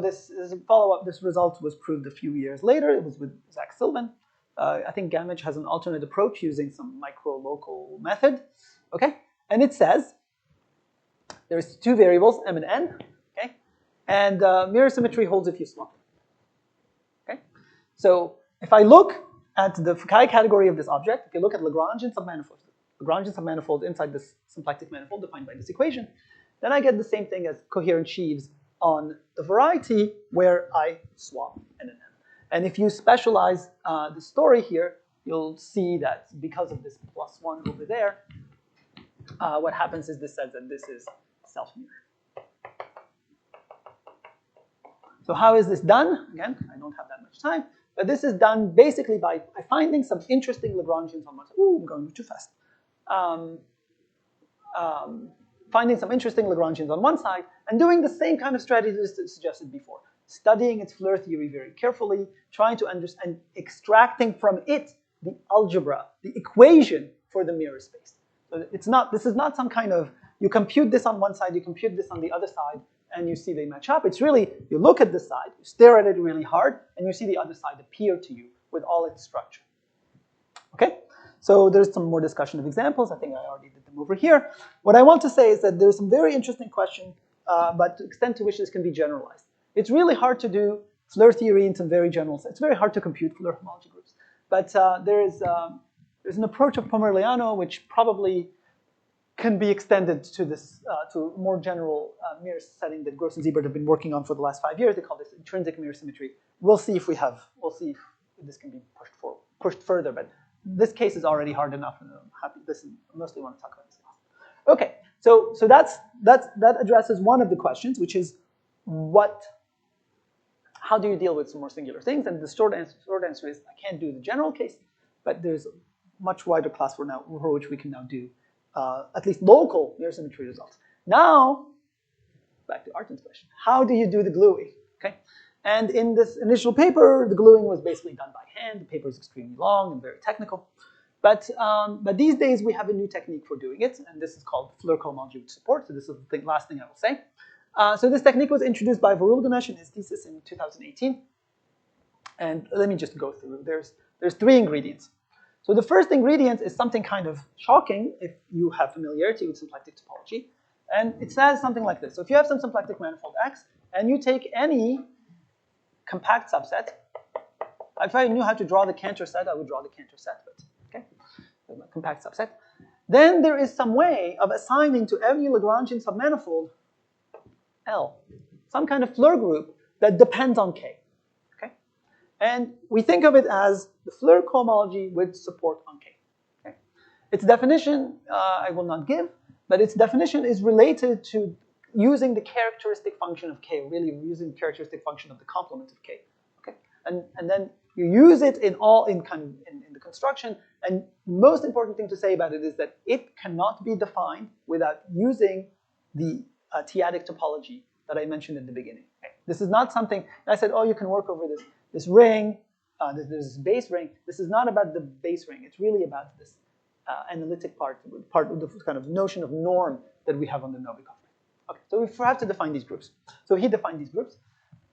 B: this is a follow-up. This result was proved a few years later. It was with Zach Sylvan. I think Gamage has an alternate approach using some micro-local method. Okay, and it says there's two variables m and n. Okay, and mirror symmetry holds if you swap them. Okay, so if I look at the Fukaya category of this object, if you look at Lagrangian submanifolds inside this symplectic manifold defined by this equation, then I get the same thing as coherent sheaves on the variety where I swap n and m. And if you specialize the story here, you'll see that because of this plus 1 over there, what happens is this says that this is self-mirror. So how is this done? Again, I don't have that much time. But this is done basically by finding some interesting Lagrangians on one side. Ooh, I'm going too fast. Finding some interesting Lagrangians on one side and doing the same kind of strategies that suggested before. Studying its Floer theory very carefully, trying to understand, extracting from it the algebra, the equation for the mirror space. So this is not some kind of, you compute this on one side, you compute this on the other side, and you see they match up. It's really, you look at this side, you stare at it really hard, and you see the other side appear to you with all its structure. Okay? So there's some more discussion of examples. I think I already did them over here. What I want to say is that there's some very interesting question, but the extent to which this can be generalized. It's really hard to do Floer theory in some very general sense. It's very hard to compute Floer homology groups. But there's an approach of Pomerleano which probably can be extended to this to a more general mirror setting that Gross and Siebert have been working on for the last 5 years. They call this intrinsic mirror symmetry. We'll see if this can be pushed further. But this case is already hard enough, and I'm happy. I mostly want to talk about this. Okay, so that addresses one of the questions, which is how do you deal with some more singular things? And the short answer is I can't do the general case, but there's a much wider class for which we can now do at least local mirror symmetry results. Now, back to Arten's question, how do you do the gluing? Okay, and in this initial paper, the gluing was basically done by hand. The paper is extremely long and very technical, but these days we have a new technique for doing it, and this is called Floer cohomology with support. So this is the last thing I will say. So this technique was introduced by Vorulganesh in his thesis in 2018, and let me just go through. There's 3 ingredients. So the first ingredient is something kind of shocking if you have familiarity with symplectic topology. And it says something like this. So if you have some symplectic manifold X, and you take any compact subset, if I knew how to draw the Cantor set, I would draw the Cantor set, but okay, a compact subset. Then there is some way of assigning to any Lagrangian submanifold L, some kind of Floer group that depends on K. Okay? And we think of it as the Floer cohomology with support on K. Okay? Its definition I will not give, but its definition is related to using the characteristic function of K, really using the characteristic function of the complement of K. Okay? And then you use it in the construction. And most important thing to say about it is that it cannot be defined without using the t-adic topology that I mentioned at the beginning. Okay? This is not something, I said, oh, you can work over this ring, this base ring. This is not about the base ring. It's really about this analytic part of the kind of notion of norm that we have on the Novikov ring. Okay, so we have to define these groups. So he defined these groups.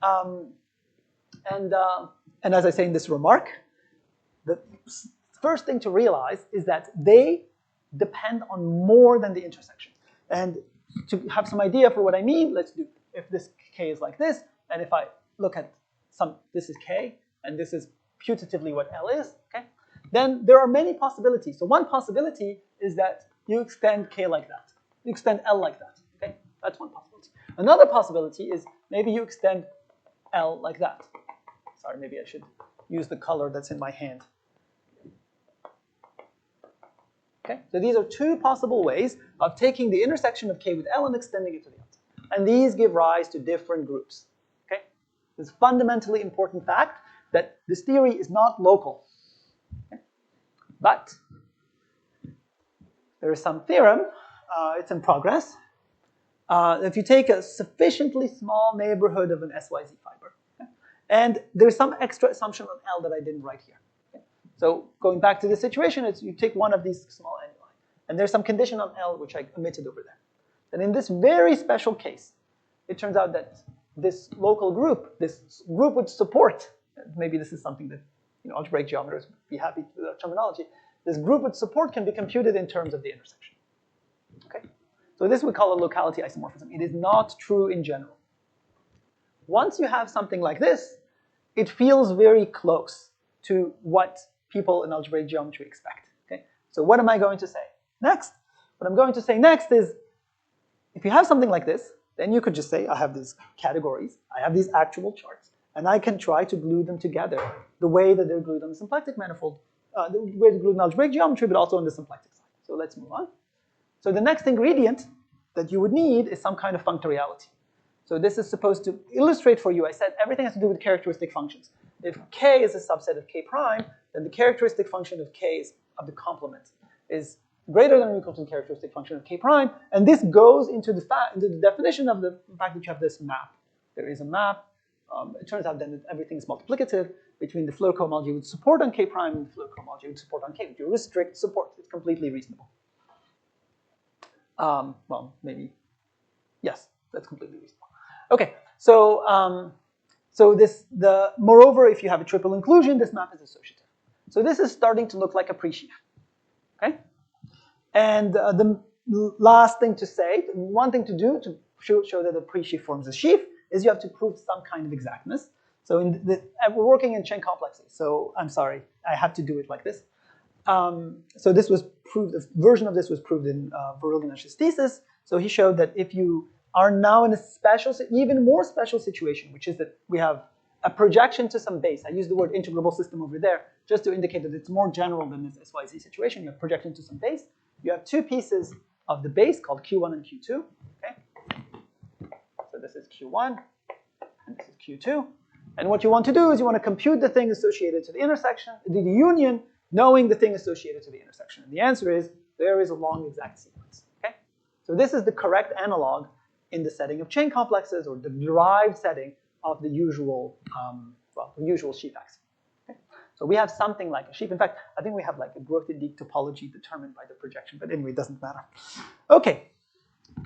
B: And as I say in this remark, the first thing to realize is that they depend on more than the intersection. And to have some idea for what I mean, let's do, if this K is like this, and if I look at this is K, and this is putatively what L is, okay, then there are many possibilities. So one possibility is that you extend K like that. You extend L like that, okay? That's one possibility. Another possibility is maybe you extend L like that. Sorry, maybe I should use the color that's in my hand. Okay, so these are two possible ways of taking the intersection of K with L and extending it to the outside. And these give rise to different groups. Okay, this fundamentally important fact that this theory is not local. Okay? But there is some theorem, it's in progress. If you take a sufficiently small neighborhood of an SYZ fiber, okay, and there's some extra assumption on L that I didn't write here. Okay? So going back to the situation, it's you take one of these small annuli, and there's some condition on L which I omitted over there. And in this very special case, it turns out that this local group, this group would support, maybe this is something that algebraic geometers would be happy with the terminology, this group with support can be computed in terms of the intersection. Okay? So this we call a locality isomorphism. It is not true in general. Once you have something like this, it feels very close to what people in algebraic geometry expect. Okay? So what am I going to say next? What I'm going to say next is, if you have something like this, then you could just say, I have these categories, I have these actual charts, and I can try to glue them together the way that they're glued on the symplectic manifold, the way they're glued in algebraic geometry, but also on the symplectic side. So let's move on. So the next ingredient that you would need is some kind of functoriality. So this is supposed to illustrate for you, I said everything has to do with characteristic functions. If K is a subset of K prime, then the characteristic function of K of the complement is greater than or equal to the characteristic function of K prime, and this goes into the definition of the fact that you have this map. There is a map. It turns out then that everything is multiplicative between the Floer cohomology with support on K prime and the Floer cohomology with support on K. If you restrict support, it's completely reasonable. Well, maybe, yes, that's completely reasonable. Okay, so moreover, if you have a triple inclusion, this map is associative. So this is starting to look like a pre-sheaf. Okay, and the last thing to say, one thing to do to show that a pre-sheaf forms a sheaf is you have to prove some kind of exactness. So we're working in chain complexes. So I'm sorry, I have to do it like this. So this was proved, a version of this was proved in Verulgenash's thesis. So he showed that if you are now in a special, even more special situation, which is that we have a projection to some base. I use the word integrable system over there just to indicate that it's more general than this SYZ situation. You have projection to some base. You have two pieces of the base called Q1 and Q2. Okay? So this is Q1 and this is Q2. And what you want to do is you want to compute the thing associated to the intersection, the union, knowing the thing associated to the intersection. And the answer is there is a long exact sequence. Okay? So this is the correct analog in the setting of chain complexes, or the derived setting of the usual, the usual sheaf axiom. Okay? So we have something like a sheaf. In fact, I think we have like a Grothendieck topology determined by the projection, but anyway, it doesn't matter. Okay,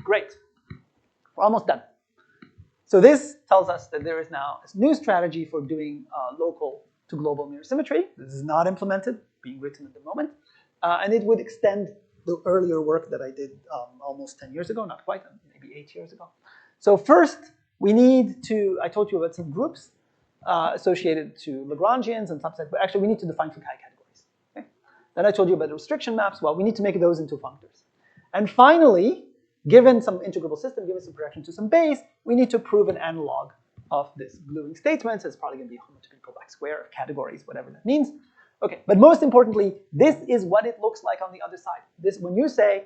B: great. We're almost done. So this tells us that there is now a new strategy for doing local to global mirror symmetry. This is not implemented, being written at the moment. And it would extend the earlier work that I did almost 10 years ago, not quite, maybe 8 years ago. So first, we need to, I told you about some groups associated to Lagrangians and subsets, but actually we need to define Fukaya categories. Okay? Then I told you about the restriction maps. Well, we need to make those into functors. And finally, given some integrable system, given some projection to some base, we need to prove an analog of this gluing statement. So it's probably going to be a homological back square of categories, whatever that means. Okay, but most importantly, this is what it looks like on the other side. This, when you say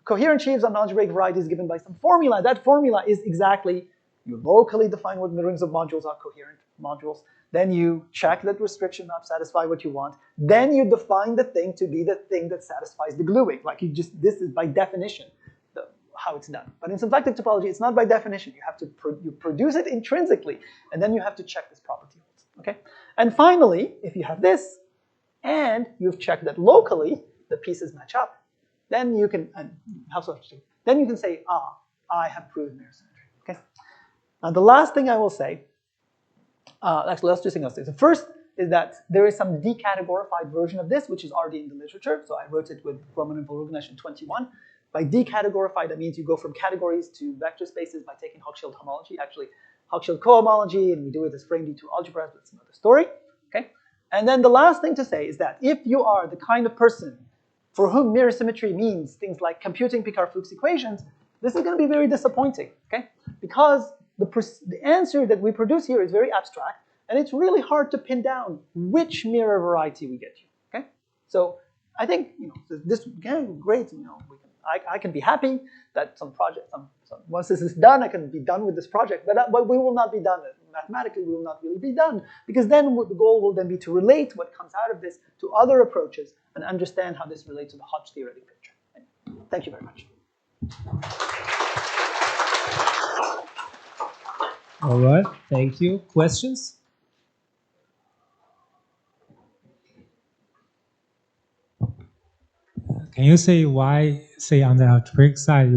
B: coherent sheaves on algebraic varieties given by some formula, that formula is exactly, you locally define what the rings of modules are coherent modules, then you check that restriction maps satisfy what you want, then you define the thing to be the thing that satisfies the gluing. Like you just, this is by definition how it's done. But in symplectic topology, it's not by definition. You have to you produce it intrinsically, and then you have to check this property holds. Okay? And finally, if you have this, and you've checked that locally the pieces match up, then you can, and how so interesting, then you can say, ah, I have proved mirror symmetry. Okay? Now the last thing I will say, actually let's do something else. The first is that there is some decategorified version of this, which is already in the literature. So I wrote it with Roman and Volugnesh in 21. By decategorified, that means you go from categories to vector spaces by taking Hochschild homology. Actually, Hochschild cohomology, and we do it as frame D2 algebras, but it's another story. Okay? And then the last thing to say is that if you are the kind of person for whom mirror symmetry means things like computing Picard-Fuchs equations, this is going to be very disappointing, okay? Because the answer that we produce here is very abstract, and it's really hard to pin down which mirror variety we get you, okay? So I think, you know, this, yeah, great, you know, I can be happy that some project, once this is done, I can be done with this project, but we will not be done. Mathematically, we will not really be done, because then the goal will then be to relate what comes out of this to other approaches and understand how this relates to the Hodge theoretic picture. Thank you very much.
A: All right, thank you. Questions?
C: Can you say why, say on the algebraic side,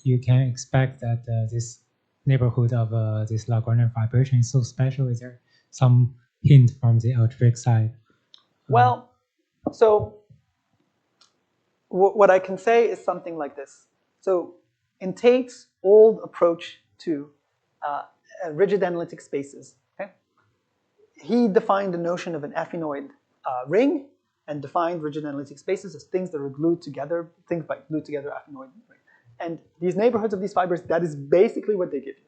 C: you can expect that this neighborhood of this Lagrangian vibration is so special? Is there some hint from the algebraic side?
B: Well, so what I can say is something like this. So in Tate's old approach to rigid analytic spaces, okay, he defined the notion of an affinoid ring and defined rigid analytic spaces as things that are glued together, things by glued together affinoid ring. And these neighborhoods of these fibers, that is basically what they give you.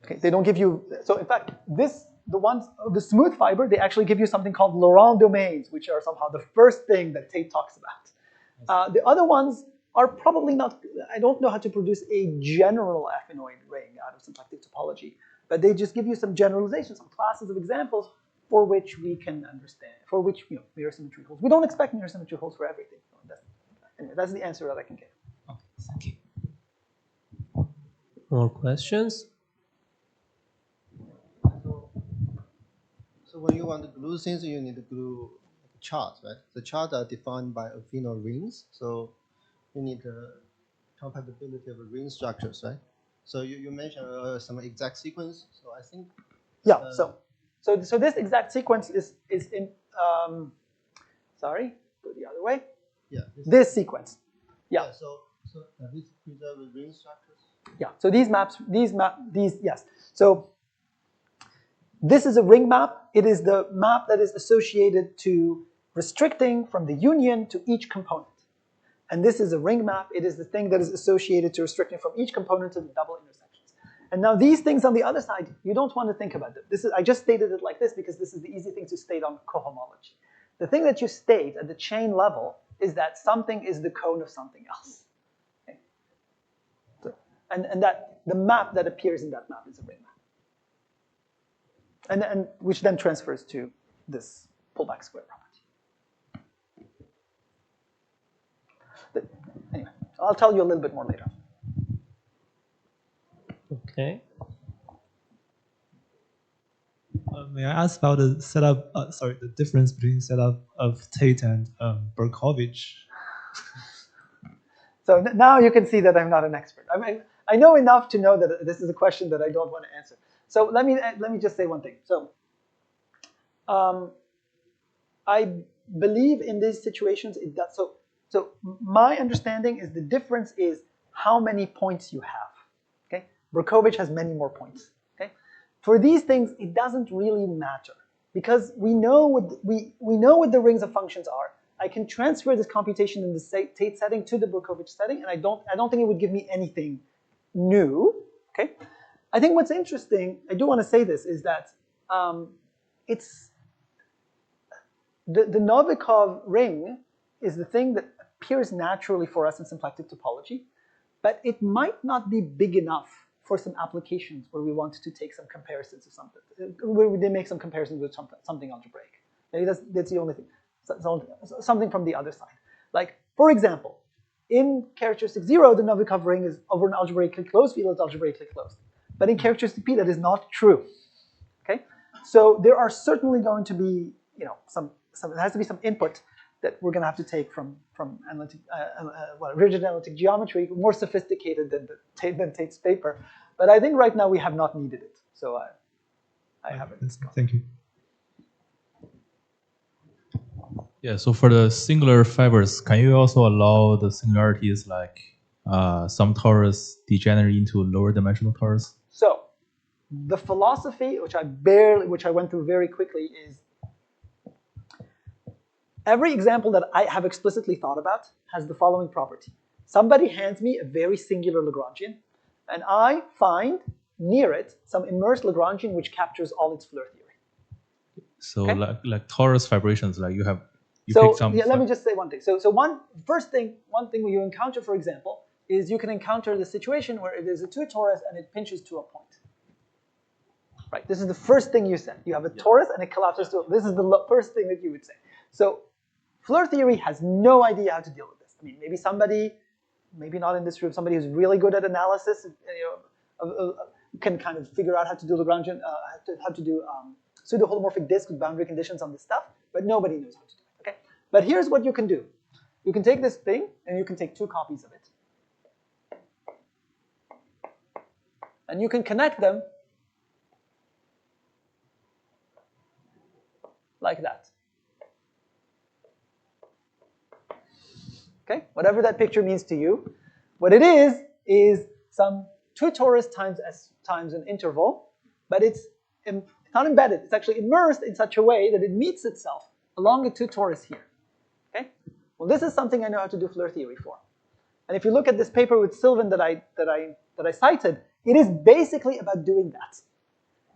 B: Okay, they don't give you, so in fact, the smooth fiber, they actually give you something called Laurent domains, which are somehow the first thing that Tate talks about. The other ones are probably not, I don't know how to produce a general affinoid ring out of symplectic topology, but they just give you some generalizations, some classes of examples for which we can understand, for which, you know, mirror symmetry holds. We don't expect mirror symmetry holds for everything. So anyway, that's the answer that I can give.
C: Okay, thank you.
A: More questions?
D: So when you want to glue things, you need to glue charts, right? The charts are defined by affine rings, so you need the compatibility of ring structures, right? So you mentioned some exact sequence. So I think
B: So this exact sequence is in sorry, go the other way.
D: Yeah.
B: This sequence. Yeah.
D: So this preserve ring structures.
B: Yeah. So these yes. So this is a ring map. It is the map that is associated to restricting from the union to each component. And this is a ring map. It is the thing that is associated to restricting from each component to the double intersections. And now these things on the other side, you don't want to think about them. I just stated it like this because this is the easy thing to state on cohomology. The thing that you state at the chain level is that something is the cone of something else. Okay? So, and that the map that appears in that map is a ring map. And which then transfers to this pullback square property. But anyway, I'll tell you a little bit more later.
A: Okay.
E: May I ask about the setup? The difference between setup of Tate and Berkovich.
B: So now you can see that I'm not an expert. I mean, I know enough to know that this is a question that I don't want to answer. So let me just say one thing. So I believe in these situations it does. So my understanding is the difference is how many points you have. Okay, Berkovich has many more points. Okay, for these things it doesn't really matter because we know what the rings of functions are, I can transfer this computation in the Tate setting to the Berkovich setting, and I don't think it would give me anything new. Okay, I think what's interesting, I do want to say this, is that it's the Novikov ring is the thing that appears naturally for us in symplectic topology, but it might not be big enough for some applications where we want to take some comparisons of something, where they make some comparisons with something algebraic. Maybe that's the only thing. Something from the other side. Like, for example, in characteristic 0, the Novikov ring is over an algebraically closed field, it's algebraically closed. But in characteristic P, that is not true. Okay? So there are certainly going to be, there has to be some input that we're going to have to take from analytic, rigid analytic geometry, more sophisticated than Tate's paper. But I think right now we have not needed it. So I haven't.
E: Thank you.
F: Yeah, so for the singular fibers, can you also allow the singularities like some torus degenerate into lower dimensional torus?
B: So the philosophy, which I went through very quickly, is every example that I have explicitly thought about has the following property. Somebody hands me a very singular Lagrangian, and I find near it some immersed Lagrangian which captures all its Floer theory.
F: So okay? like torus vibrations, like you
B: so
F: pick some.
B: Yeah, let me just say one thing. So one thing when you encounter, for example, is you can encounter the situation where it is a 2 torus and it pinches to a point. Right. This is the first thing you said. You have a torus and it collapses to. This is the first thing that you would say. So Floer theory has no idea how to deal with this. I mean, maybe somebody, maybe not in this room, somebody who's really good at analysis, can kind of figure out how to do Lagrangian, how to do pseudo-holomorphic disk with boundary conditions on this stuff, but nobody knows how to do it. Okay. But here's what you can do. You can take this thing and you can take 2 copies of it, and you can connect them like that. Okay, whatever that picture means to you. What it is some 2 torus times S times an interval, but it's not embedded. It's actually immersed in such a way that it meets itself along a 2 torus here. Okay, well, this is something I know how to do Floer theory for. And if you look at this paper with Sylvan that I cited, it is basically about doing that.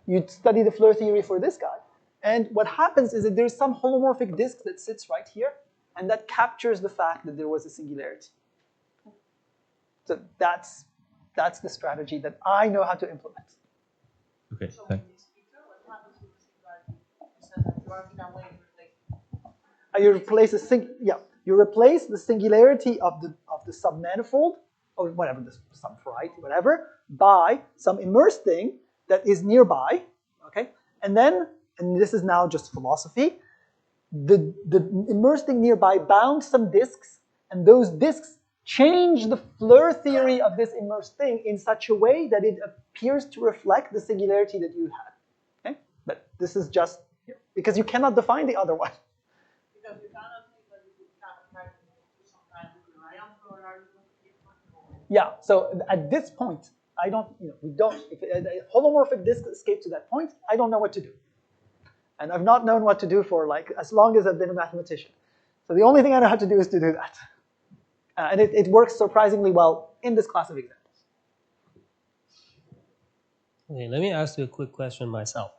B: You study the Floer theory for this guy, and what happens is that there's some holomorphic disk that sits right here, and that captures the fact that there was a singularity. So that's the strategy that I know how to implement.
F: Okay, thanks.
B: You replace you replace the singularity of the submanifold, or whatever, the subfright, whatever, by some immersed thing that is nearby. Okay, and this is now just philosophy. The immersed thing nearby bound some disks, and those disks change the Floer theory of this immersed thing in such a way that it appears to reflect the singularity that you had. Okay? But this is just because you cannot define the other one.
G: Because you cannot think that you cannot try to do some kind of reliance, or are you going to keep control?
B: Yeah. So at this point, we don't. If a holomorphic disk escaped to that point, I don't know what to do. And I've not known what to do for as long as I've been a mathematician. So the only thing I know how to do is to do that. And it works surprisingly well in this class of examples.
A: Okay, let me ask you a quick question myself.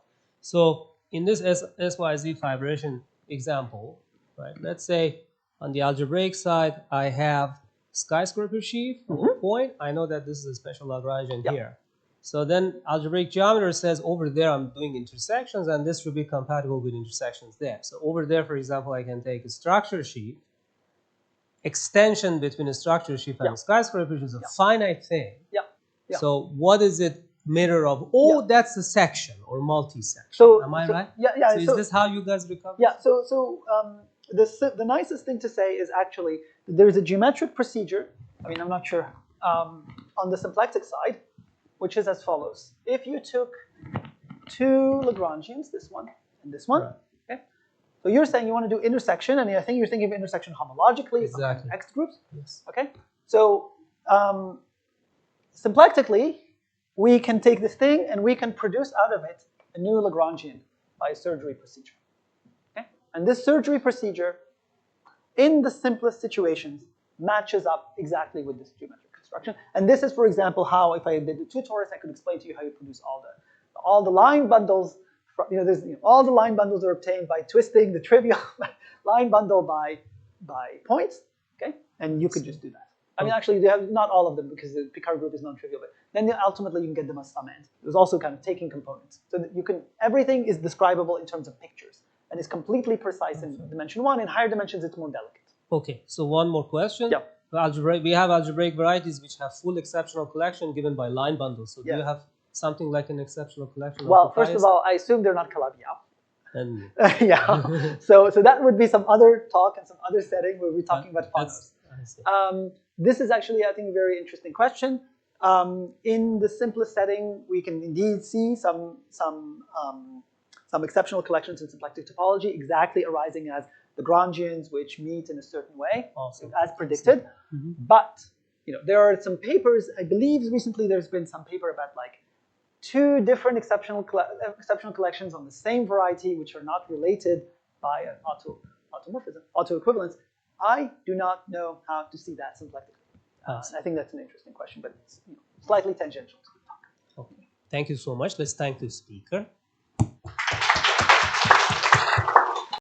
A: So in this SYZ fibration example, right? Let's say on the algebraic side, I have skyscraper sheaf point. I know that this is a special Lagrangian here. So then algebraic geometer says over there I'm doing intersections, and this should be compatible with intersections there. So over there, for example, I can take a structure sheaf, extension between a structure sheaf and a skyscraper, which is a finite thing. So what is it mirror of? Oh, that's a section or multi-section. So, am I right?
B: Yeah.
A: So is this how you guys recover?
B: Yeah. So the nicest thing to say is actually that there is a geometric procedure. I mean, I'm not sure on the symplectic side, which is as follows. If you took 2 Lagrangians, this one and this one, okay? So you're saying you want to do intersection, and I think you're thinking of intersection homologically,
A: exactly.
B: X groups.
A: Yes.
B: Okay. So symplectically, we can take this thing and we can produce out of it a new Lagrangian by a surgery procedure. Okay. And this surgery procedure in the simplest situations, matches up exactly with this geometric construction. And this is, for example, how if I did the 2 torus, I could explain to you how you produce all the line bundles. All the line bundles are obtained by twisting the trivial line bundle by points. Okay, and you could just do that. I mean, actually, they have not all of them because the Picard group is non-trivial, but then ultimately you can get them as sum end. There's also kind of taking components, so that you can. Everything is describable in terms of pictures and is completely precise in dimension 1. In higher dimensions, it's more delicate.
A: Okay, so one more question.
B: Yeah.
A: We have algebraic varieties which have full exceptional collection given by line bundles. So do you have something like an exceptional collection?
B: Well, first of all, I assume they're not Calabi-Yau.
A: And
B: Yeah. So that would be some other talk and some other setting where we're talking about finals. This is actually, I think, a very interesting question. In the simplest setting, we can indeed see some exceptional collections in symplectic topology exactly arising as Lagrangians which meet in a certain way, as predicted. But there are some papers. I believe recently there's been some paper about like 2 different exceptional collections on the same variety which are not related by an autoequivalence. I do not know how to see that symplectically. I think that's an interesting question, but it's slightly tangential to the talk.
A: Okay. Thank you so much. Let's thank the speaker.